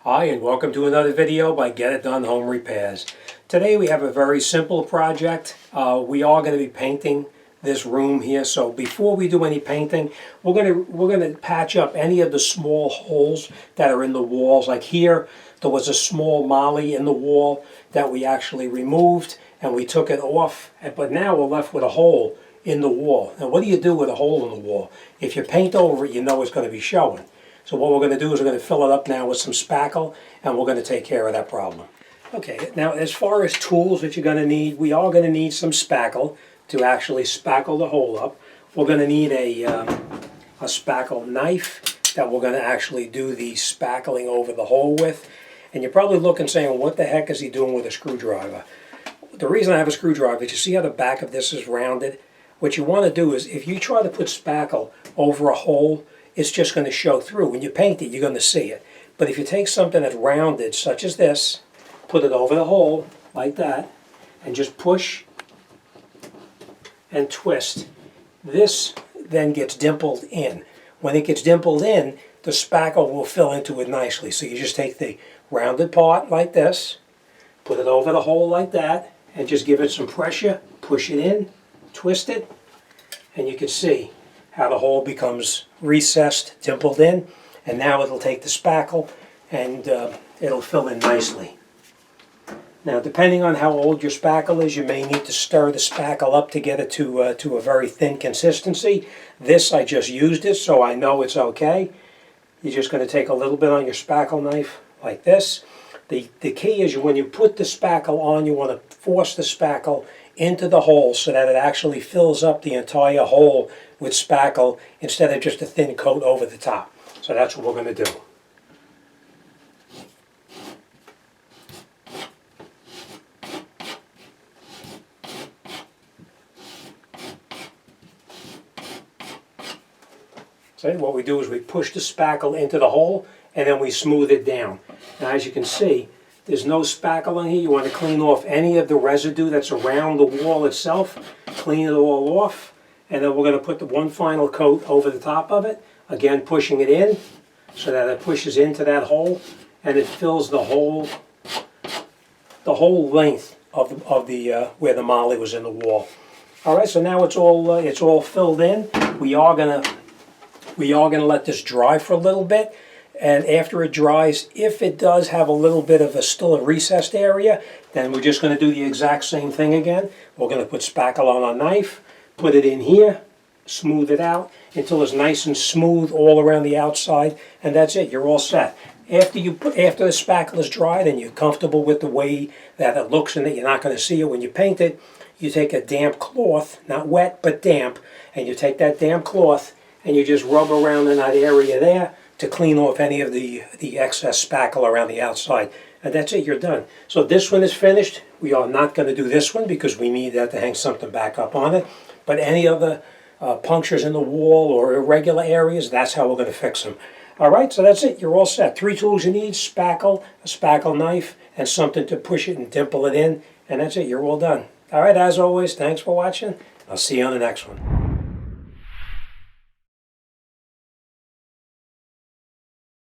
Hi, and welcome to another video by Get It Done Home Repairs. Today we have a very simple project. We are going to be painting this room here. So before we do any painting, we're going to patch up any of the small holes that are in the walls. Like here, there was a small molly in the wall that we actually removed and we took it off. But now we're left with a hole in the wall. Now, what do you do with a hole in the wall? If you paint over it, you know it's going to be showing. So what we're going to do is we're going to fill it up now with some spackle, and we're going to take care of that problem. Okay, now as far as tools that you're going to need, we are going to need some spackle to actually spackle the hole up. We're going to need a spackle knife that we're going to actually do the spackling over the hole with. And you're probably looking saying, what the heck is he doing with a screwdriver? The reason I have a screwdriver is you see how the back of this is rounded? What you want to do is if you try to put spackle over a hole, it's just going to show through. When you paint it, you're going to see it. But if you take something that's rounded, such as this, put it over the hole, like that, and just push and twist, this then gets dimpled in. When it gets dimpled in, the spackle will fill into it nicely. So you just take the rounded part like this, put it over the hole like that, and just give it some pressure, push it in, twist it, and you can see how the hole becomes recessed, dimpled in, and now it'll take the spackle and it'll fill in nicely. Now, depending on how old your spackle is, you may need to stir the spackle up to get it to a very thin consistency. This, I just used it, so I know it's okay. You're just going to take a little bit on your spackle knife like this. The key is when you put the spackle on, you want to force the spackle into the hole so that it actually fills up the entire hole with spackle instead of just a thin coat over the top. So that's what we're going to do. So what we do is we push the spackle into the hole and then we smooth it down. Now, as you can see, there's no spackle in here. You want to clean off any of the residue that's around the wall itself. Clean it all off. And then we're going to put the one final coat over the top of it. Again, pushing it in so that it pushes into that hole and it fills the whole length of the where the molly was in the wall. All right, so now it's all filled in. We are gonna let this dry for a little bit. And after it dries, if it does have a little bit of still a recessed area, then we're just going to do the exact same thing again. We're going to put spackle on our knife, put it in here, smooth it out until it's nice and smooth all around the outside, and that's it. You're all set. After the spackle is dried and you're comfortable with the way that it looks and that you're not going to see it when you paint it, you take a damp cloth, not wet but damp, and you take that damp cloth and you just rub around in that area there to clean off any of the excess spackle around the outside. And that's it, you're done. So this one is finished. We are not going to do this one because we need that to hang something back up on it. But any of the punctures in the wall or irregular areas, that's how we're going to fix them. All right, so that's it. You're all set. 3 tools you need: spackle, a spackle knife, and something to push it and dimple it in. And that's it. You're all done. All right, as always, thanks for watching. I'll see you on the next one.